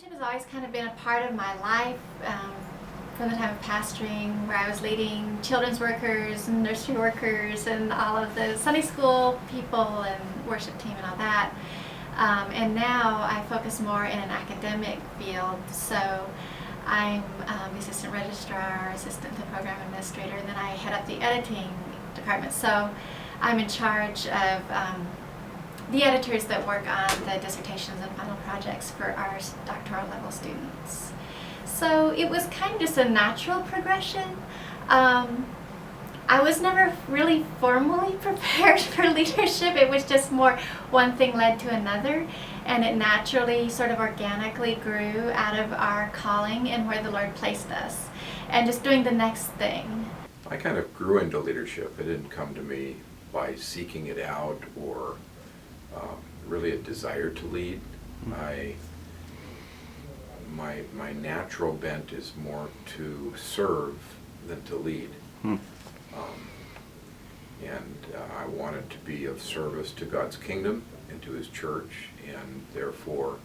Leadership has always kind of been a part of my life from the time of pastoring, where I was leading children's workers and nursery workers and all of the Sunday school people and worship team and all that. And now I focus more in an academic field. So I'm the assistant registrar, assistant to program administrator, and then I head up the editing department. So I'm in charge of the editors that work on the dissertations and final projects for our doctoral level students. So it was kind of just a natural progression. I was never really formally prepared for leadership. It was just more one thing led to another, and it naturally, sort of organically grew out of our calling and where the Lord placed us, and just doing the next thing. I kind of grew into leadership. It didn't come to me by seeking it out or really a desire to lead. My natural bent is more to serve than to lead. I wanted to be of service to God's kingdom and to His church, and therefore,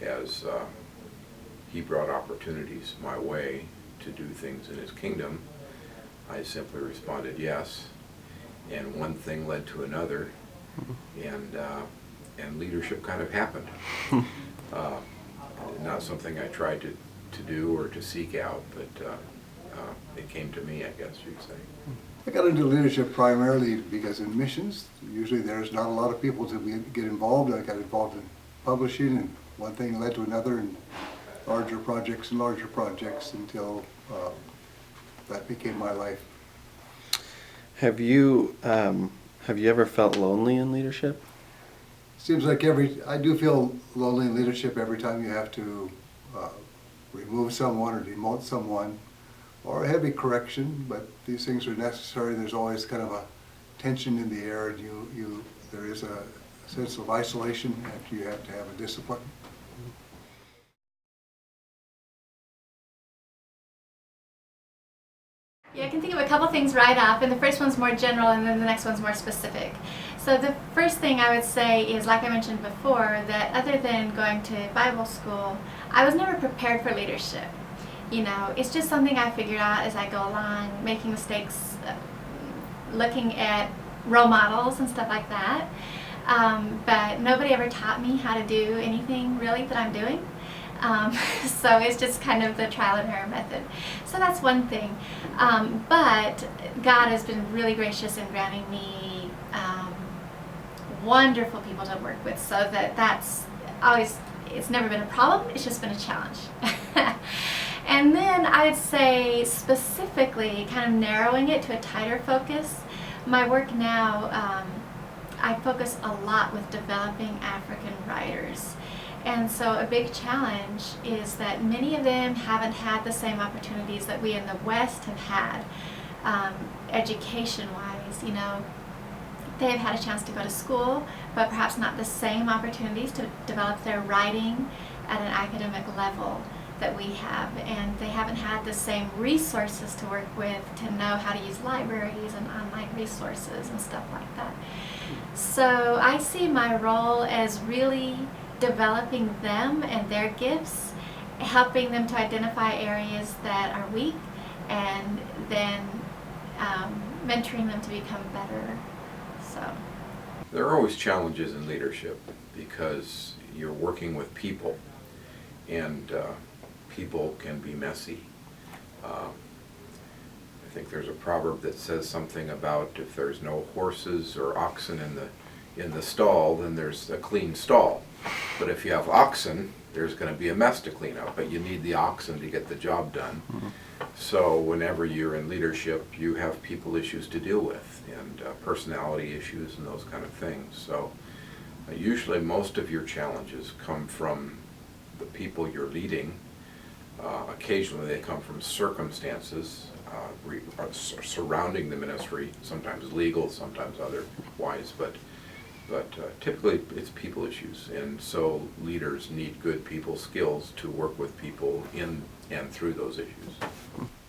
as He brought opportunities my way to do things in His kingdom, I simply responded yes, and one thing led to another, and leadership kind of happened. Not something I tried to do or to seek out, but it came to me, I guess you'd say. I got into leadership primarily because in missions, usually there's not a lot of people to get involved. I got involved in publishing, and one thing led to another, and larger projects until that became my life. Have you ever felt lonely in leadership? Seems like I do feel lonely in leadership every time you have to remove someone or demote someone, or a heavy correction, but these things are necessary. There's always kind of a tension in the air, and there is a sense of isolation after you have to have a discipline. Yeah, I can think of a couple things right off, and the first one's more general and then the next one's more specific. So the first thing I would say is, like I mentioned before, that other than going to Bible school, I was never prepared for leadership. You know, it's just something I figured out as I go along, making mistakes, looking at role models and stuff like that. But nobody ever taught me how to do anything really that I'm doing. So it's just kind of the trial and error method. So that's one thing. But God has been really gracious in granting me wonderful people to work with, so that's always, it's never been a problem, it's just been a challenge. And then I would say specifically, kind of narrowing it to a tighter focus, my work now, I focus a lot with developing African writers. And so a big challenge is that many of them haven't had the same opportunities that we in the West have had, education-wise. You know, they have had a chance to go to school, but perhaps not the same opportunities to develop their writing at an academic level that we have, and they haven't had the same resources to work with to know how to use libraries and online resources and stuff like that. So I see my role as really developing them and their gifts, helping them to identify areas that are weak, and then mentoring them to become better. So There are always challenges in leadership because you're working with people, and people can be messy. I think there's a proverb that says something about if there's no horses or oxen in the stall, then there's a clean stall. But if you have oxen, there's going to be a mess to clean up, but you need the oxen to get the job done. So whenever you're in leadership, you have people issues to deal with, and personality issues and those kind of things. So usually most of your challenges come from the people you're leading. Occasionally they come from circumstances surrounding the ministry, sometimes legal, sometimes otherwise, but typically it's people issues, and so leaders need good people skills to work with people in and through those issues.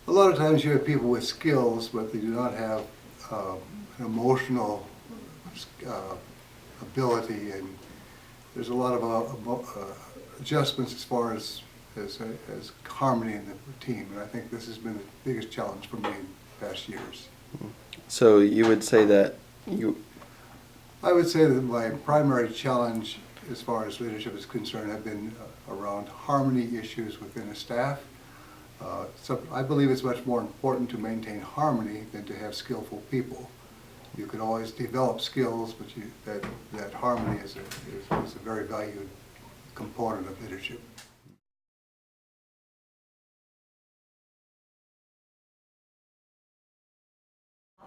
A lot of times you have people with skills, but they do not have an emotional ability, and there's a lot of adjustments as far as harmony in the team, and I think this has been the biggest challenge for me in the past years. So you would say that I would say that my primary challenge as far as leadership is concerned have been around harmony issues within the staff. So I believe it's much more important to maintain harmony than to have skillful people. You can always develop skills, but that harmony is a very valued component of leadership.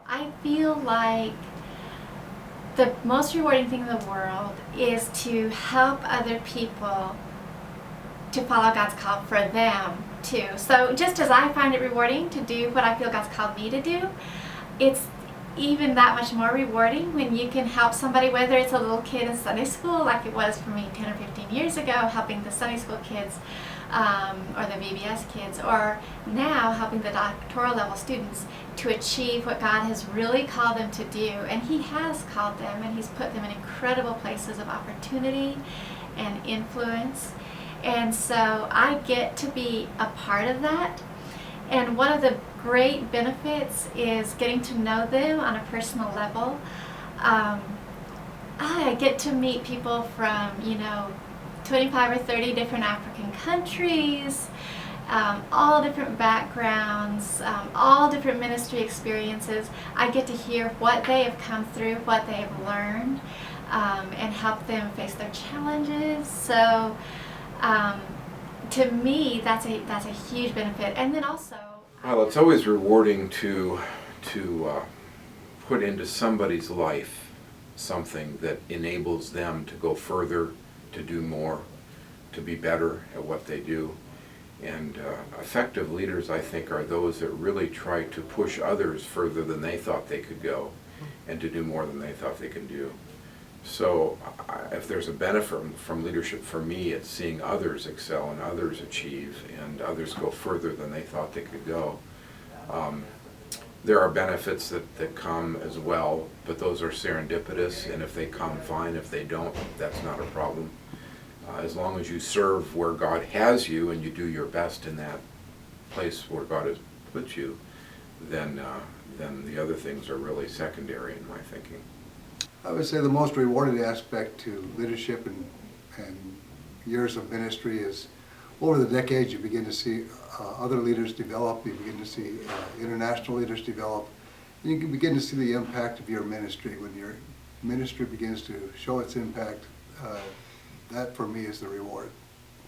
I feel like the most rewarding thing in the world is to help other people to follow God's call for them too. So just as I find it rewarding to do what I feel God's called me to do, it's even that much more rewarding when you can help somebody, whether it's a little kid in Sunday school like it was for me 10 or 15 years ago, helping the Sunday school kids or the VBS kids, or now helping the doctoral level students to achieve what God has really called them to do. And He has called them, and He's put them in incredible places of opportunity and influence. And so I get to be a part of that. And one of the great benefits is getting to know them on a personal level. I get to meet people from, 25 or 30 different African countries, all different backgrounds, all different ministry experiences. I get to hear what they have come through, what they have learned, and help them face their challenges. So to me, that's a huge benefit. And then also, Well, it's always rewarding to put into somebody's life something that enables them to go further, to do more, to be better at what they do. And effective leaders, I think, are those that really try to push others further than they thought they could go and to do more than they thought they could do. So if there's a benefit from leadership for me, it's seeing others excel and others achieve and others go further than they thought they could go. There are benefits that come as well, but those are serendipitous, and if they come, fine. If they don't, that's not a problem. As long as you serve where God has you and you do your best in that place where God has put you, then the other things are really secondary in my thinking. I would say the most rewarding aspect to leadership and years of ministry is over the decades you begin to see other leaders develop, you begin to see international leaders develop, and you can begin to see the impact of your ministry. When your ministry begins to show its impact, that for me is the reward.